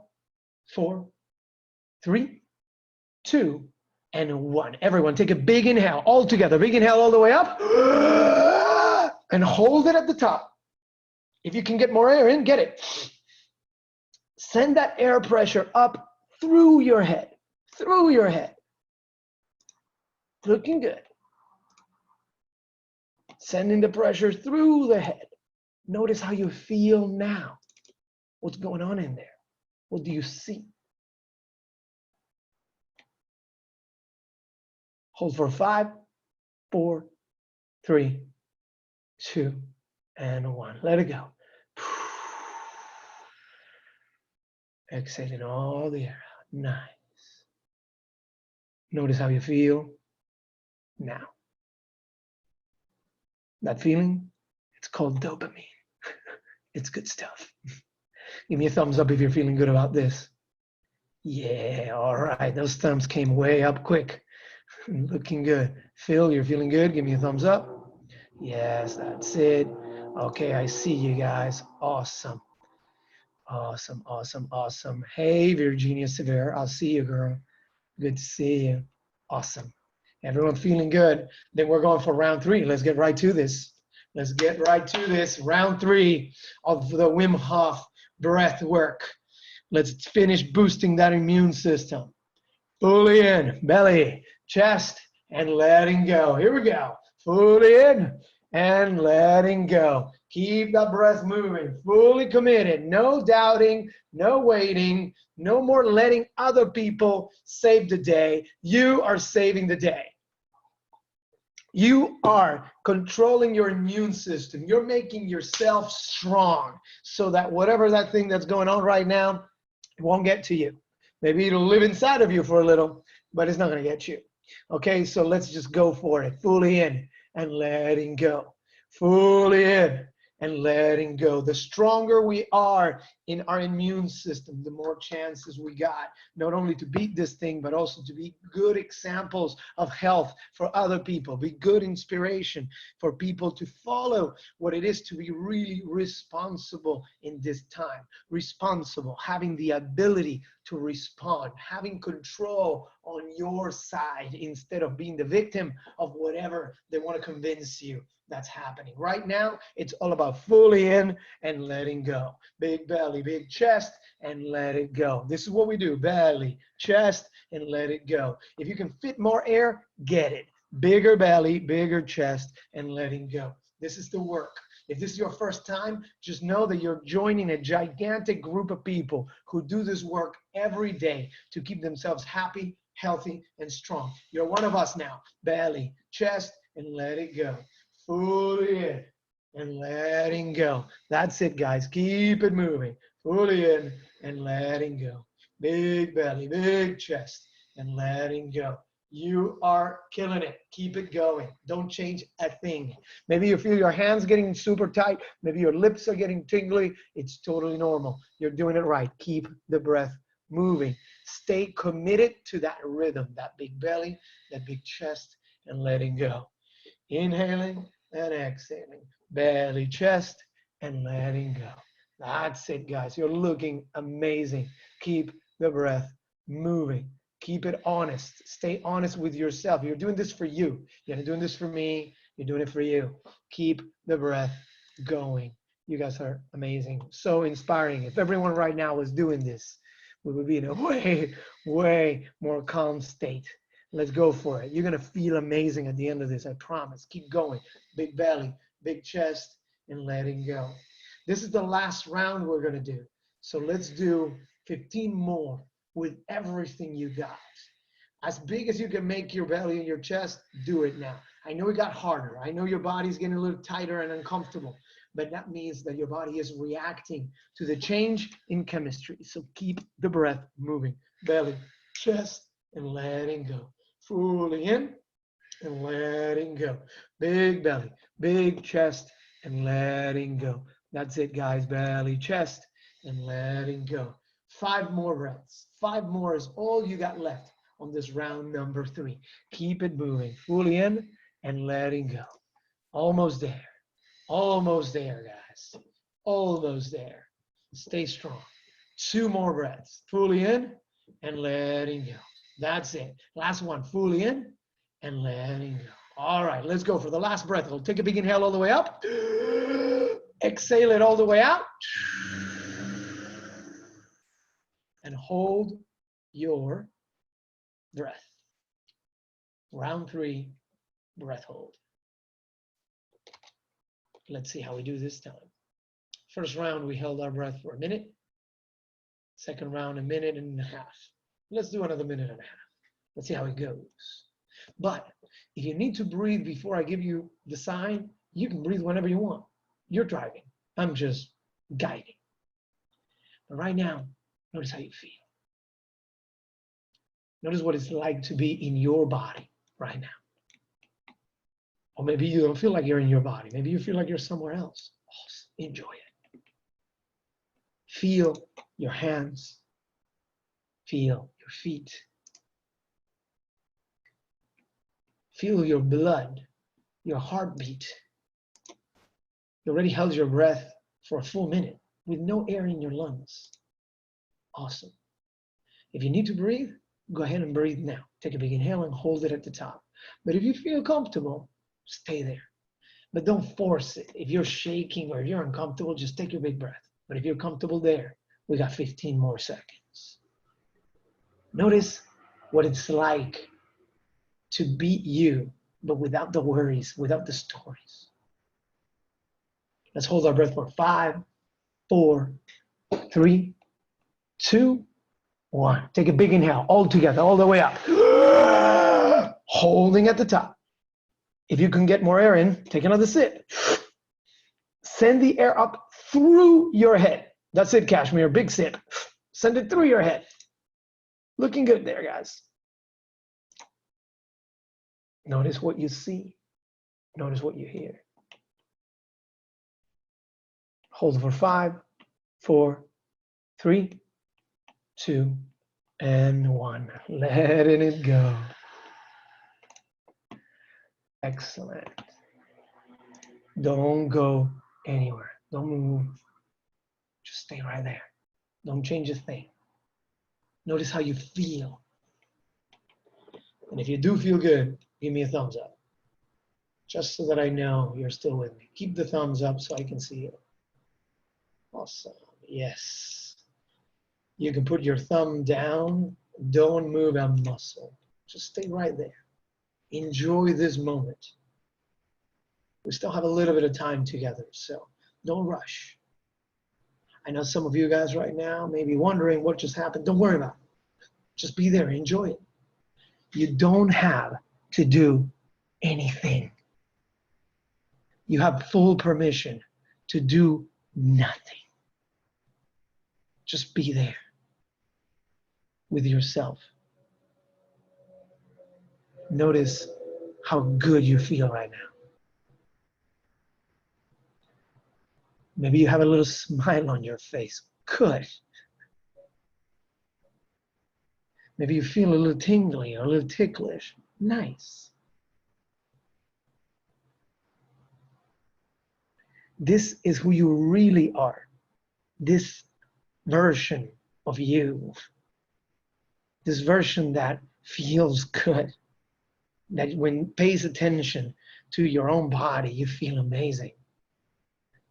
4, 3, 2, and 1. Everyone, take a big inhale all together. Big inhale all the way up. And hold it at the top. If you can get more air in, get it. Send that air pressure up through your head. Through your head. Looking good. Sending the pressure through the head. Notice how you feel now. What's going on in there? What do you see? Hold for 5, 4, 3, 2, and 1. Let it go. Exhaling all the air out. Nice. Notice how you feel now. That feeling, it's called dopamine. It's good stuff. Give me a thumbs up if you're feeling good about this. Yeah, all right. Those thumbs came way up quick. Looking good. Phil, you're feeling good? Give me a thumbs up. Yes, that's it. Okay, I see you guys. Awesome. Awesome, awesome, awesome. Hey, Virginia Severe. I'll see you, girl. Good to see you. Awesome. Everyone feeling good? Then we're going for round 3. Let's get right to this. Let's get right to this. Round 3 of the Wim Hof breath work. Let's finish boosting that immune system. Fully in, belly, chest, and letting go. Here we go. Fully in and letting go. Keep that breath moving. Fully committed. No doubting, no waiting, no more letting other people save the day. You are saving the day. You are controlling your immune system. You're making yourself strong so that whatever that thing that's going on right now, it won't get to you. Maybe it'll live inside of you for a little, but it's not going to get you. Okay, so let's just go for it. Fully in and letting go. Fully in and letting go. The stronger we are in our immune system, the more chances we got, not only to beat this thing, but also to be good examples of health for other people, be good inspiration for people to follow what it is to be really responsible in this time. Responsible, having the ability to respond, having control on your side instead of being the victim of whatever they want to convince you that's happening. Right now, it's all about fully in and letting go. Big belly, big chest, and let it go. This is what we do. Belly, chest, and let it go. If you can fit more air, get it. Bigger belly, bigger chest, and letting go. This is the work. If this is your first time, just know that you're joining a gigantic group of people who do this work every day to keep themselves happy, healthy, and strong. You're one of us now. Belly, chest, and let it go. Fully in and letting go. That's it, guys. Keep it moving. Fully in and letting go. Big belly, big chest, and letting go. You are killing it. Keep it going. Don't change a thing. Maybe you feel your hands getting super tight. Maybe your lips are getting tingly. It's totally normal. You're doing it right. Keep the breath moving. Stay committed to that rhythm, that big belly, that big chest, and letting go. Inhaling and exhaling. Belly, chest, and letting go. That's it, guys. You're looking amazing. Keep the breath moving. Keep it honest. Stay honest with yourself. You're doing this for you. You're not doing this for me. You're doing it for you. Keep the breath going. You guys are amazing. So inspiring. If everyone right now was doing this, we would be in a way, way more calm state. Let's go for it. You're going to feel amazing at the end of this. I promise. Keep going. Big belly, big chest, and letting go. This is the last round we're going to do. So let's do 15 more with everything you got. As big as you can make your belly and your chest, do it now. I know it got harder. I know your body's getting a little tighter and uncomfortable, but that means that your body is reacting to the change in chemistry. So keep the breath moving. Belly, chest, and letting go. Fully in and letting go. Big belly, big chest, and letting go. That's it, guys. Belly, chest, and letting go. 5 more breaths. 5 more is all you got left on this round number 3. Keep it moving. Fully in and letting go. Almost there. Almost there, guys. Almost there. Stay strong. 2 more breaths. Fully in and letting go. That's it. Last one. Fully in and letting go. All right, let's go for the last breath. We'll take a big inhale all the way up. Exhale it all the way out. And hold your breath. Round 3, breath hold. Let's see how we do this time. First round, we held our breath for a minute. Second round, a minute and a half. Let's do another minute and a half. Let's see how it goes. But if you need to breathe before I give you the sign, you can breathe whenever you want. You're driving. I'm just guiding. But right now, notice how you feel. Notice what it's like to be in your body right now. Or maybe you don't feel like you're in your body. Maybe you feel like you're somewhere else. Awesome. Enjoy it. Feel your hands. Feel your feet. Feel your blood, your heartbeat. You already held your breath for a full minute with no air in your lungs. Awesome. If you need to breathe, go ahead and breathe now. Take a big inhale and hold it at the top. But if you feel comfortable, stay there. But don't force it. If you're shaking or if you're uncomfortable, just take your big breath. But if you're comfortable there, we got 15 more seconds. Notice what it's like to be you, but without the worries, without the stories. Let's hold our breath for 5, 4, 3, 2, 1. Take a big inhale, all together, all the way up. Holding at the top. If you can get more air in, take another sip. Send the air up through your head. That's it, Kashmir, big sip. Send it through your head. Looking good there, guys. Notice what you see. Notice what you hear. Hold for 5, 4, 3, 2, and 1. Letting it go. Excellent. Don't go anywhere. Don't move. Just stay right there. Don't change a thing. Notice how you feel. And if you do feel good, give me a thumbs up. Just so that I know you're still with me. Keep the thumbs up so I can see it. Awesome. Yes. You can put your thumb down. Don't move a muscle. Just stay right there. Enjoy this moment. We still have a little bit of time together, so don't rush. I know some of you guys right now may be wondering what just happened. Don't worry about it. Just be there. Enjoy it. You don't have to do anything. You have full permission to do nothing. Just be there with yourself. Notice how good you feel right now. Maybe you have a little smile on your face. Good. Maybe you feel a little tingly or a little ticklish. Nice. This is who you really are. This version of you. This version that feels good. That when pays attention to your own body, you feel amazing.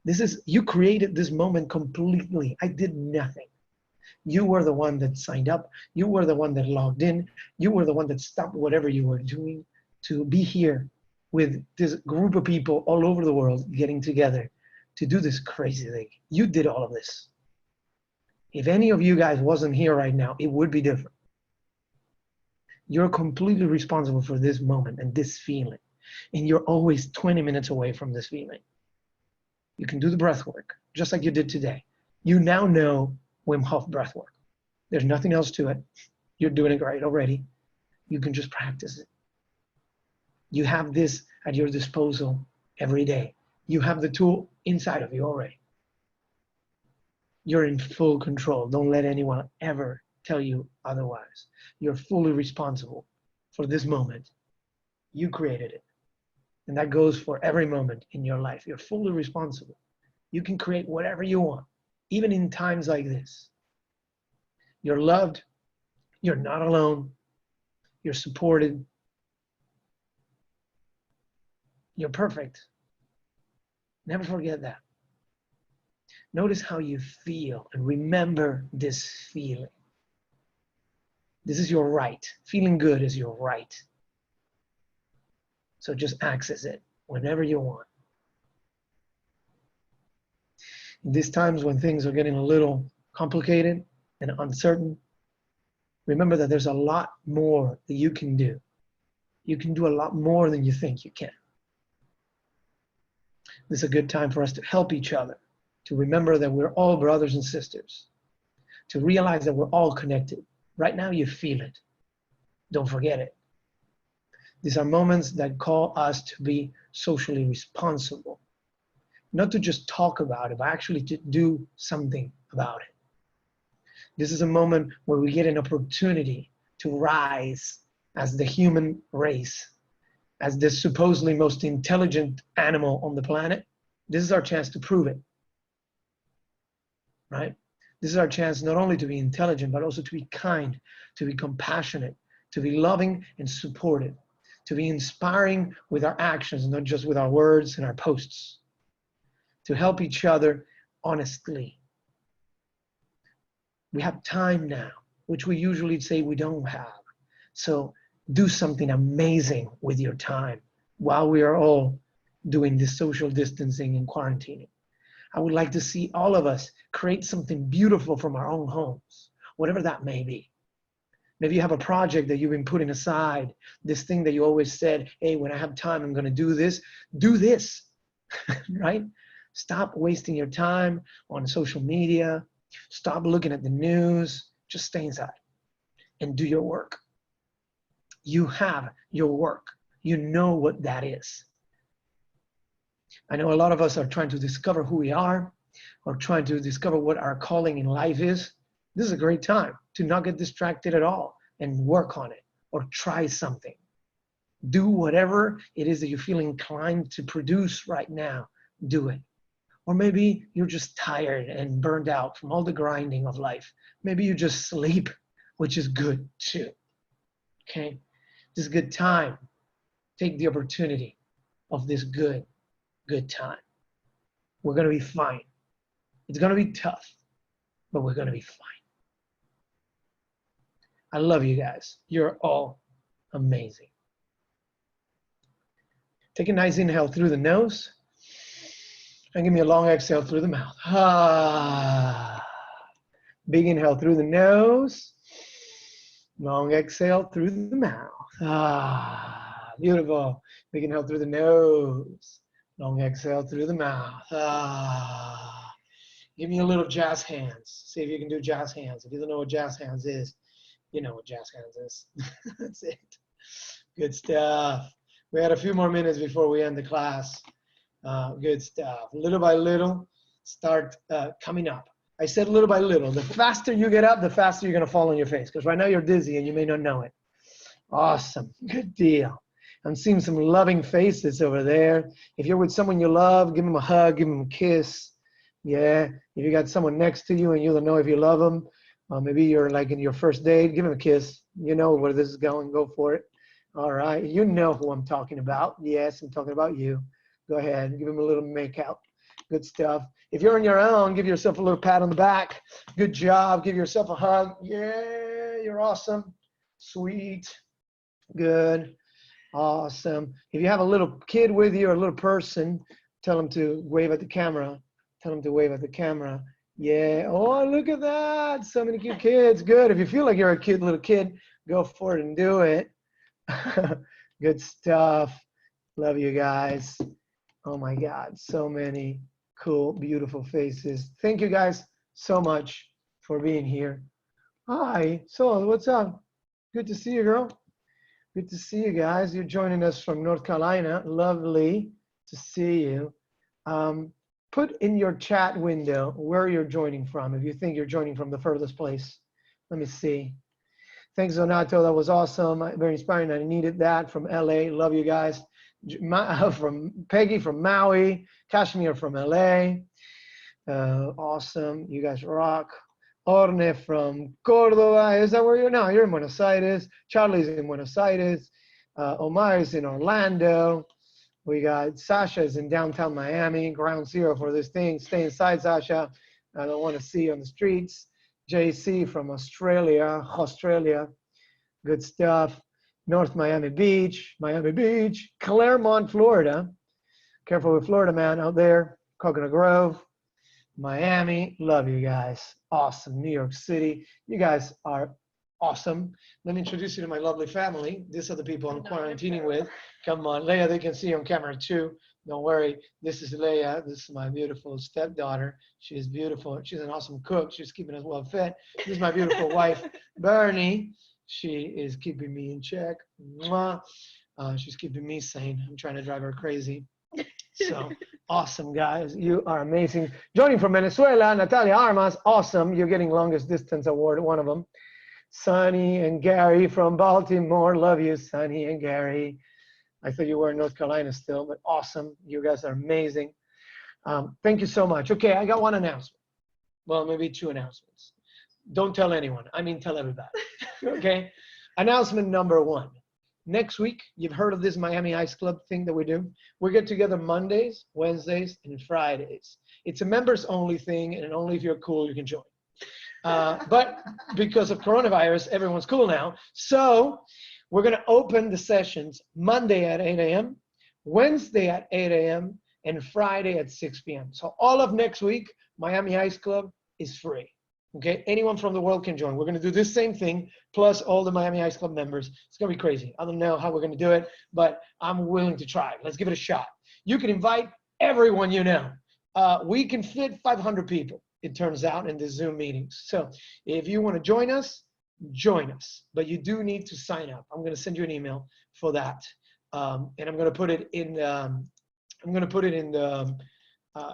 This is, you created this moment completely. I did nothing. You were the one that signed up. You were the one that logged in. You were the one that stopped whatever you were doing to be here with this group of people all over the world getting together to do this crazy thing. You did all of this. If any of you guys wasn't here right now, it would be different. You're completely responsible for this moment and this feeling. And you're always 20 minutes away from this feeling. You can do the breath work, just like you did today. You now know Wim Hof breath work. There's nothing else to it. You're doing it right already. You can just practice it. You have this at your disposal every day. You have the tool inside of you already. You're in full control. Don't let anyone ever tell you otherwise. You're fully responsible for this moment. You created it. And that goes for every moment in your life. You're fully responsible. You can create whatever you want, even in times like this. You're loved. You're not alone. You're supported. You're perfect. Never forget that. Notice how you feel and remember this feeling. This is your right. Feeling good is your right. So just access it whenever you want. In these times when things are getting a little complicated and uncertain, remember that there's a lot more that you can do. You can do a lot more than you think you can. This is a good time for us to help each other, to remember that we're all brothers and sisters, to realize that we're all connected. Right now you feel it. Don't forget it. These are moments that call us to be socially responsible. Not to just talk about it, but actually to do something about it. This is a moment where we get an opportunity to rise as the human race, as the supposedly most intelligent animal on the planet. This is our chance to prove it, right? This is our chance not only to be intelligent, but also to be kind, to be compassionate, to be loving and supportive, to be inspiring with our actions, not just with our words and our posts, to help each other honestly. We have time now, which we usually say we don't have. So do something amazing with your time while we are all doing this social distancing and quarantining. I would like to see all of us create something beautiful from our own homes, whatever that may be. Maybe you have a project that you've been putting aside, this thing that you always said, hey, when I have time, I'm going to do this, right? Stop wasting your time on social media. Stop looking at the news. Just stay inside and do your work. You have your work. You know what that is. I know a lot of us are trying to discover who we are or trying to discover what our calling in life is. This is a great time to not get distracted at all and work on it or try something. Do whatever it is that you feel inclined to produce right now. Do it. Or maybe you're just tired and burned out from all the grinding of life. Maybe you just sleep, which is good too. Okay? This is a good time. Take the opportunity of this good time. We're going to be fine. It's going to be tough, but we're going to be fine. I love you guys. You're all amazing. Take a nice inhale through the nose and give me a long exhale through the mouth. Ah. Big inhale through the nose. Long exhale through the mouth. Ah. Beautiful. Big inhale through the nose. Long exhale through the mouth. Ah. Give me a little jazz hands. See if you can do jazz hands. If you don't know what jazz hands is, you know what jazz hands is. That's it. Good stuff. We had a few more minutes before we end the class. Good stuff. Little by little, start coming up. I said little by little. The faster you get up, the faster you're going to fall on your face. Because right now you're dizzy and you may not know it. Awesome. Good deal. I'm seeing some loving faces over there. If you're with someone you love, give them a hug, give them a kiss. Yeah. If you got someone next to you and you don't know if you love them, maybe you're like in your first date, give them a kiss. You know where this is going. Go for it. All right. You know who I'm talking about. Yes, I'm talking about you. Go ahead and give them a little make out. Good stuff. If you're on your own, give yourself a little pat on the back. Good job. Give yourself a hug. Yeah, you're awesome. Sweet. Good. Awesome. If you have a little kid with you or a little person, tell them to wave at the camera. Tell them to wave at the camera. Yeah. Oh, look at that. So many cute kids. Good. If you feel like you're a cute little kid, go for it and do it. Good stuff. Love you guys. Oh my God. So many cool, beautiful faces. Thank you guys so much for being here. Hi. So what's up? Good to see you, girl. Good to see you guys. You're joining us from North Carolina. Lovely to see you. Put in your chat window where you're joining from. If you think you're joining from the furthest place. Let me see. Thanks, Donato. That was awesome. Very inspiring. I needed that from LA. Love you guys. From Peggy from Maui. Kashmir from LA. Awesome. You guys rock. Orne from Córdoba. Is that where you're now? You're in Buenos Aires. Charlie's in Buenos Aires. Omar is in Orlando. We got Sasha's in downtown Miami. Ground zero for this thing. Stay inside, Sasha. I don't want to see you on the streets. JC from Australia. Good stuff. North Miami Beach. Claremont, Florida. Careful with Florida, man, out there. Coconut Grove. Miami, love you guys. Awesome. New York City, you guys are awesome. Let me introduce you to my lovely family. These are the people I'm quarantining with. Come on, Leia, they can see you on camera too. Don't worry. This is Leia. This is my beautiful stepdaughter. She is beautiful. She's an awesome cook. She's keeping us well fed. This is my beautiful wife, Bernie. She is keeping me in check. Mwah. She's keeping me sane. I'm trying to drive her crazy. So awesome, guys. You are amazing. Joining from Venezuela, Natalia Armas. Awesome. You're getting longest distance award, one of them. Sonny and Gary from Baltimore. Love you, Sonny and Gary. I thought you were in North Carolina still, but awesome. You guys are amazing. Thank you so much. Okay, I got one announcement. Well, maybe two announcements. Don't tell anyone. I mean, tell everybody. Okay? Announcement number one. Next week, you've heard of this Miami Ice Club thing that we do. We get together Mondays, Wednesdays, and Fridays. It's a members only thing, and only if you're cool, you can join. But because of coronavirus, everyone's cool now. So we're going to open the sessions Monday at 8 a.m., Wednesday at 8 a.m., and Friday at 6 p.m. So all of next week, Miami Ice Club is free. Okay, anyone from the world can join. We're going to do this same thing, plus all the Miami Ice Club members. It's going to be crazy. I don't know how we're going to do it, but I'm willing to try. Let's give it a shot. You can invite everyone you know. We can fit 500 people, it turns out, in the Zoom meetings. So if you want to join us, but you do need to sign up. I'm going to send you an email for that, and I'm going to put it in.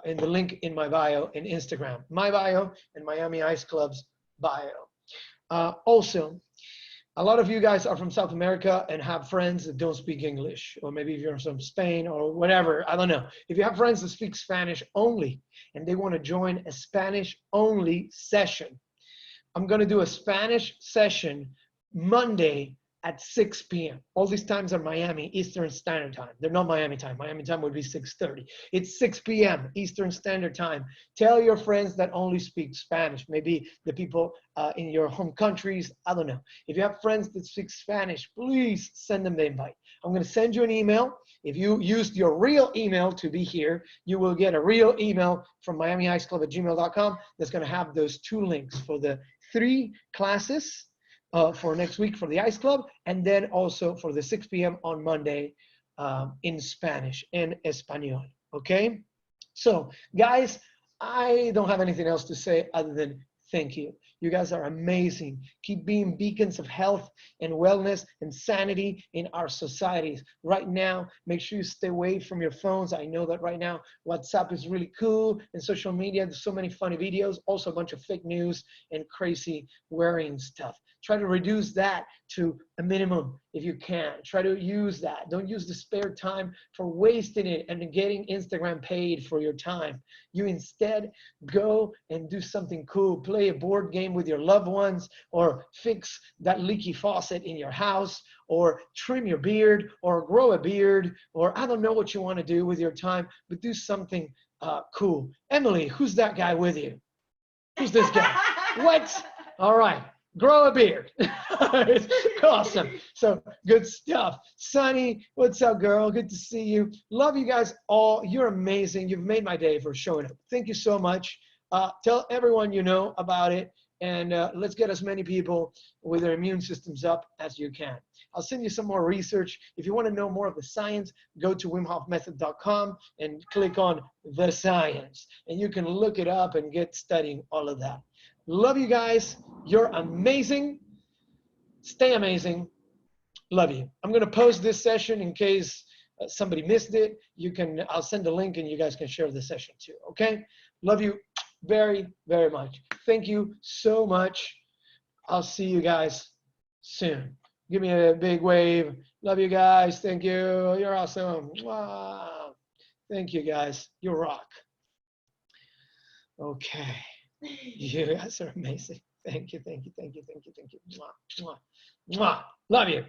In the link in my bio in Instagram, my bio and Miami Ice Club's bio. Also, a lot of you guys are from South America and have friends that don't speak English, or maybe if you're from Spain or whatever, I don't know. If you have friends that speak Spanish only and they want to join a Spanish only session, I'm going to do a Spanish session Monday at 6 p.m. All these times are Miami Eastern Standard Time. They're not Miami time. Miami time would be 6:30. It's 6 p.m. Eastern Standard Time. Tell your friends that only speak Spanish. Maybe the people in your home countries. I don't know. If you have friends that speak Spanish, please send them the invite. I'm going to send you an email. If you used your real email to be here, you will get a real email from miamiiceclub@gmail.com that's going to have those two links for the 3 classes for next week for the Ice Club, and then also for the 6 p.m. on Monday in Spanish, en Español, okay? So, guys, I don't have anything else to say other than thank you. You guys are amazing. Keep being beacons of health and wellness and sanity in our societies. Right now, make sure you stay away from your phones. I know that right now, WhatsApp is really cool, and social media, there's so many funny videos, also a bunch of fake news and crazy wearing stuff. Try to reduce that to a minimum if you can. Try to use that. Don't use the spare time for wasting it and getting Instagram paid for your time. You instead go and do something cool. Play a board game with your loved ones, or fix that leaky faucet in your house, or trim your beard, or grow a beard, or I don't know what you want to do with your time, but do something cool. Emily, who's that guy with you? Who's this guy? What? All right. Grow a beard. Awesome. So good stuff. Sonny, what's up, girl? Good to see you. Love you guys all. You're amazing. You've made my day for showing up. Thank you so much. Tell everyone you know about it, and let's get as many people with their immune systems up as you can. I'll send you some more research. If you want to know more of the science, go to wimhofmethod.com and click on the science, and you can look it up and get studying all of that. Love you guys. You're amazing. Stay amazing. Love you. I'm going to post this session in case somebody missed it. I'll send a link and you guys can share the session too. Okay. Love you very, very much. Thank you so much. I'll see you guys soon. Give me a big wave. Love you guys. Thank you. You're awesome. Wow. Thank you guys. You rock. Okay. You guys are amazing. Thank you. Thank you. Thank you. Thank you. Thank you. Mwah, mwah, mwah. Love you.